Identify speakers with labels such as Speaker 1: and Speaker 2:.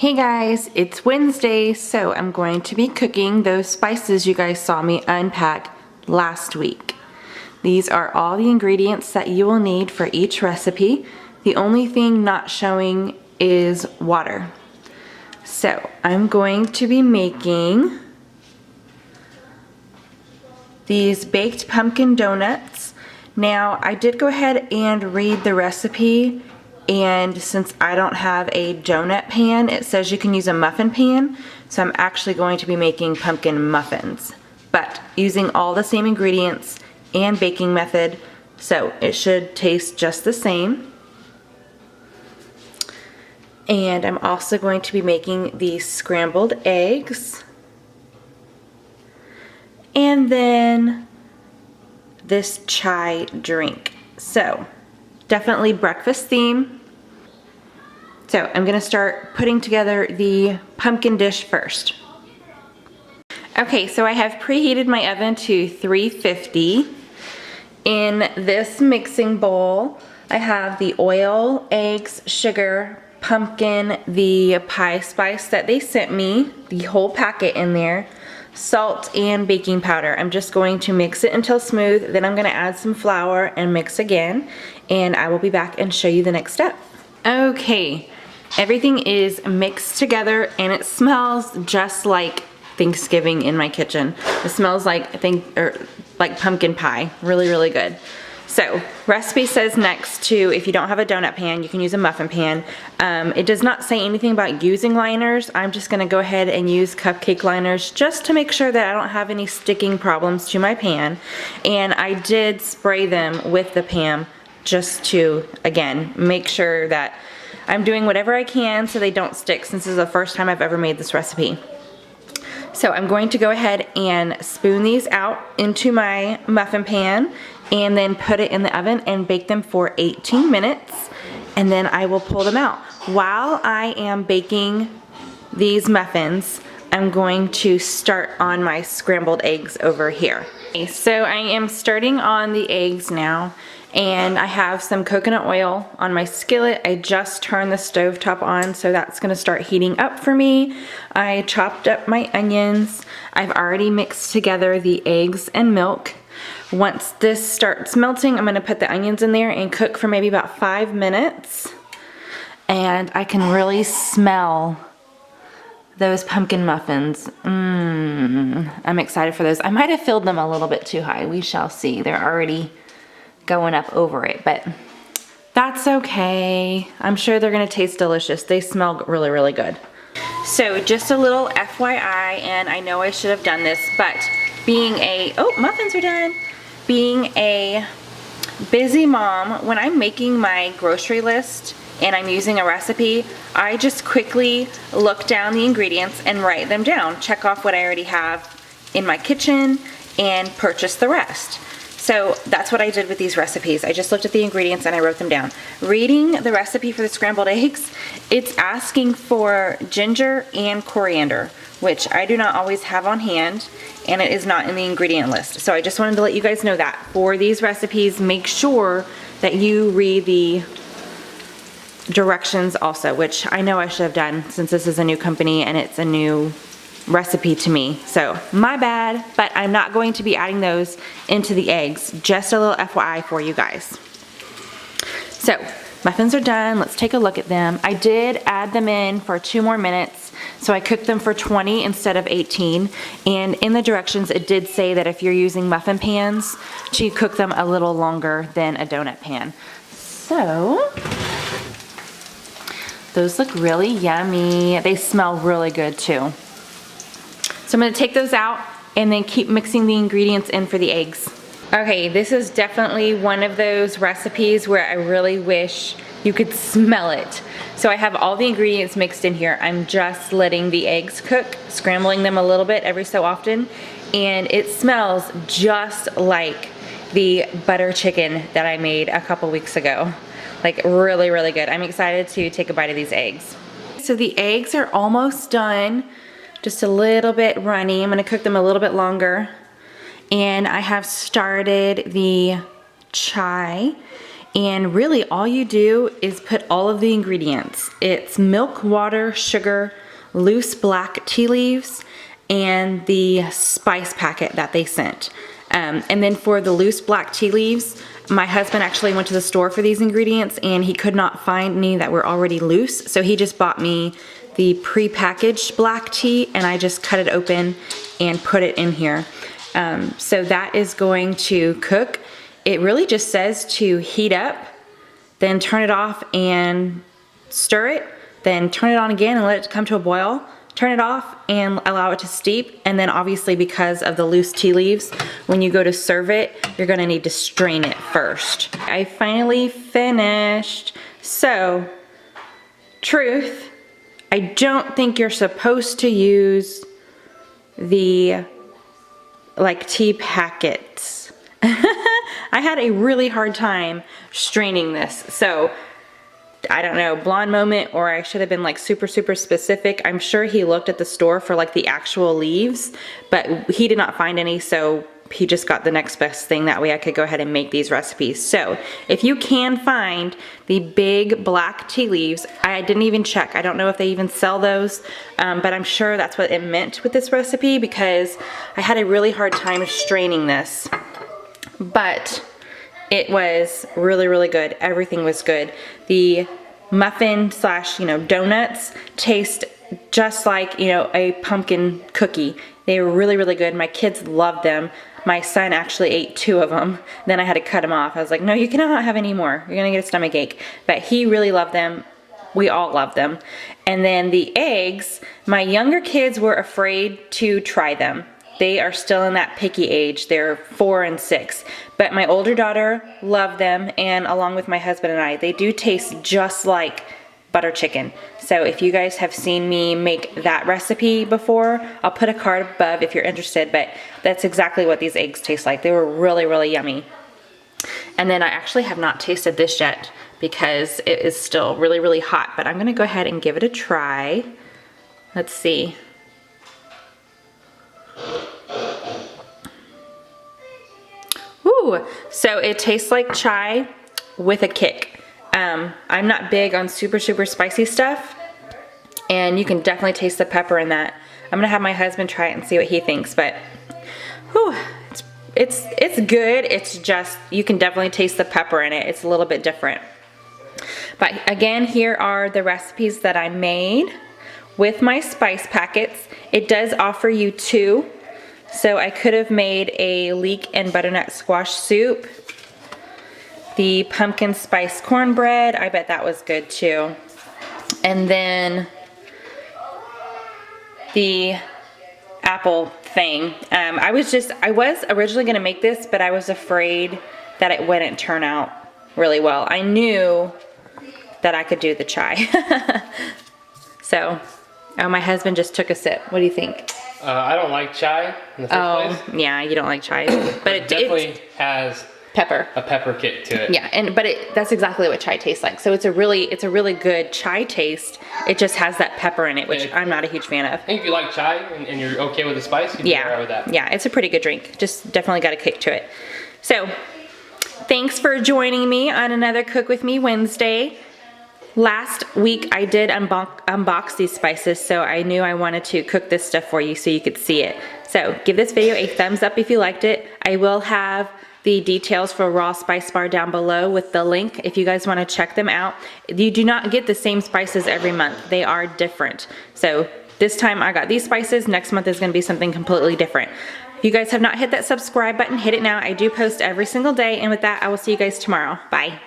Speaker 1: Hey guys, it's Wednesday, so I'm going to be cooking those spices you guys saw me unpack last week. These are all the ingredients that you will need for each recipe. The only thing not showing is water. So I'm going to be making these baked pumpkin donuts. Now I did go ahead and read the recipe, and since I don't have a donut pan, it says you can use a muffin pan, so I'm actually going to be making pumpkin muffins, but using all the same ingredients and baking method, so it should taste just the same. And I'm also going to be making these scrambled eggs, and then this chai drink. So definitely breakfast theme. So I'm gonna start putting together the pumpkin dish first. Okay, so I have preheated my oven to 350. In this mixing bowl, I have the oil, eggs, sugar, pumpkin, the pie spice that they sent me, the whole packet in there, salt and baking powder. I'm just going to mix it until smooth, then I'm gonna add some flour and mix again, and I will be back and show you the next step. Okay, everything is mixed together and it smells just like Thanksgiving in my kitchen. It smells like like pumpkin pie, really, really good. So, recipe says next to, if you don't have a donut pan, you can use a muffin pan. It does not say anything about using liners. I'm just gonna go ahead and use cupcake liners just to make sure that I don't have any sticking problems to my pan. And I did spray them with the pan just to, again, make sure that I'm doing whatever I can so they don't stick, since this is the first time I've ever made this recipe. So I'm going to go ahead and spoon these out into my muffin pan and then put it in the oven and bake them for 18 minutes, and then I will pull them out. While I am baking these muffins, I'm going to start on my scrambled eggs over here. Okay, so I am starting on the eggs now, and I have some coconut oil on my skillet. I just turned the stovetop on, so that's gonna start heating up for me. I chopped up my onions. I've already mixed together the eggs and milk. Once this starts melting, I'm gonna put the onions in there and cook for maybe about 5 minutes. And I can really smell those pumpkin muffins. I'm excited for those. I might have filled them a little bit too high. We shall see. They're already going up over it, but that's okay. I'm sure they're gonna taste delicious. They smell really, really good. So just a little FYI, and I know I should have done this, but being a, oh, muffins are done. Being a busy mom, when I'm making my grocery list and I'm using a recipe, I just quickly look down the ingredients and write them down, check off what I already have in my kitchen, and purchase the rest. So that's what I did with these recipes. I just looked at the ingredients and I wrote them down. Reading the recipe for the scrambled eggs, it's asking for ginger and coriander, which I do not always have on hand, and it is not in the ingredient list. So I just wanted to let you guys know that. For these recipes, make sure that you read the directions also, which I know I should have done since this is a new company and it's a new recipe to me. So my bad, but I'm not going to be adding those into the eggs. Just a little FYI for you guys. So muffins are done. Let's take a look at them. I did add them in for 2 more minutes, so I cooked them for 20 instead of 18. And in the directions, it did say that if you're using muffin pans, to cook them a little longer than a donut pan. So those look really yummy. They smell really good too. So I'm gonna take those out and then keep mixing the ingredients in for the eggs. Okay, this is definitely one of those recipes where I really wish you could smell it. So I have all the ingredients mixed in here. I'm just letting the eggs cook, scrambling them a little bit every so often, and it smells just like the butter chicken that I made a couple weeks ago. Like really, really good. I'm excited to take a bite of these eggs. So the eggs are almost done. Just a little bit runny. I'm gonna cook them a little bit longer. And I have started the chai, And really all you do is put all of the ingredients. It's milk, water, sugar, loose black tea leaves, and the spice packet that they sent. And then for the loose black tea leaves, my husband actually went to the store for these ingredients and he could not find any that were already loose. So he just bought me the pre-packaged black tea and I just cut it open and put it in here. So that is going to cook. It really just says to heat up, then turn it off and stir it, then turn it on again and let it come to a boil. Turn it off and allow it to steep, and then obviously because of the loose tea leaves, when you go to serve it, you're gonna need to strain it first. I finally finished. So, truth, I don't think you're supposed to use the like tea packets. I had a really hard time straining this, so I don't know, blonde moment, or I should have been like super specific. I'm sure he looked at the store for like the actual leaves, but he did not find any, so he just got the next best thing. That way I could go ahead and make these recipes. So if you can find the big black tea leaves, I didn't even check. I don't know if they even sell those, but I'm sure that's what it meant with this recipe because I had a really hard time straining this. But it was really good. Everything was good. The muffin slash, donuts taste just like, a pumpkin cookie. They were really good. My kids loved them. My son actually ate 2 of them. Then I had to cut them off. I was like, no, you cannot have any more. You're gonna get a stomach ache. But he really loved them. We all loved them. And then the eggs, my younger kids were afraid to try them. They are still in that picky age. They're 4 and 6. But my older daughter loved them, and along with my husband and I, they do taste just like butter chicken. So if you guys have seen me make that recipe before, I'll put a card above if you're interested, but that's exactly what these eggs taste like. They were really yummy. And then I actually have not tasted this yet because it is still really hot, but I'm gonna go ahead and give it a try. Let's see. Ooh, so it tastes like chai with a kick. I'm not big on super spicy stuff, and you can definitely taste the pepper in that. I'm gonna have my husband try it and see what he thinks, but whew, it's good. It's just, you can definitely taste the pepper in it. It's a little bit different. But again, here are the recipes that I made with my spice packets. It does offer you 2. So I could have made a leek and butternut squash soup. The pumpkin spice cornbread, I bet that was good too. And then the apple thing. I was originally gonna make this, but I was afraid that it wouldn't turn out really well. I knew that I could do the chai. So, oh, my husband just took a sip. What do you think?
Speaker 2: I don't like chai in the first place.
Speaker 1: Yeah, you don't like chai, but it
Speaker 2: definitely has
Speaker 1: pepper.
Speaker 2: A pepper kick to it.
Speaker 1: Yeah, but that's exactly what chai tastes like. So it's a really good chai taste. It just has that pepper in it, which I'm not a huge fan of.
Speaker 2: I think if you like chai and you're okay with the spice, you'd be all right with that.
Speaker 1: Yeah, it's a pretty good drink. Just definitely got a kick to it. So, thanks for joining me on another Cook With Me Wednesday. Last week I did unbox these spices, so I knew I wanted to cook this stuff for you so you could see it. So give this video a thumbs up if you liked it. I will have the details for RawSpiceBar down below with the link if you guys want to check them out. You do not get the same spices every month. They are different. So this time I got these spices, next month is going to be something completely different. If you guys have not hit that subscribe button, hit it now. I do post every single day, and with that I will see you guys tomorrow. Bye.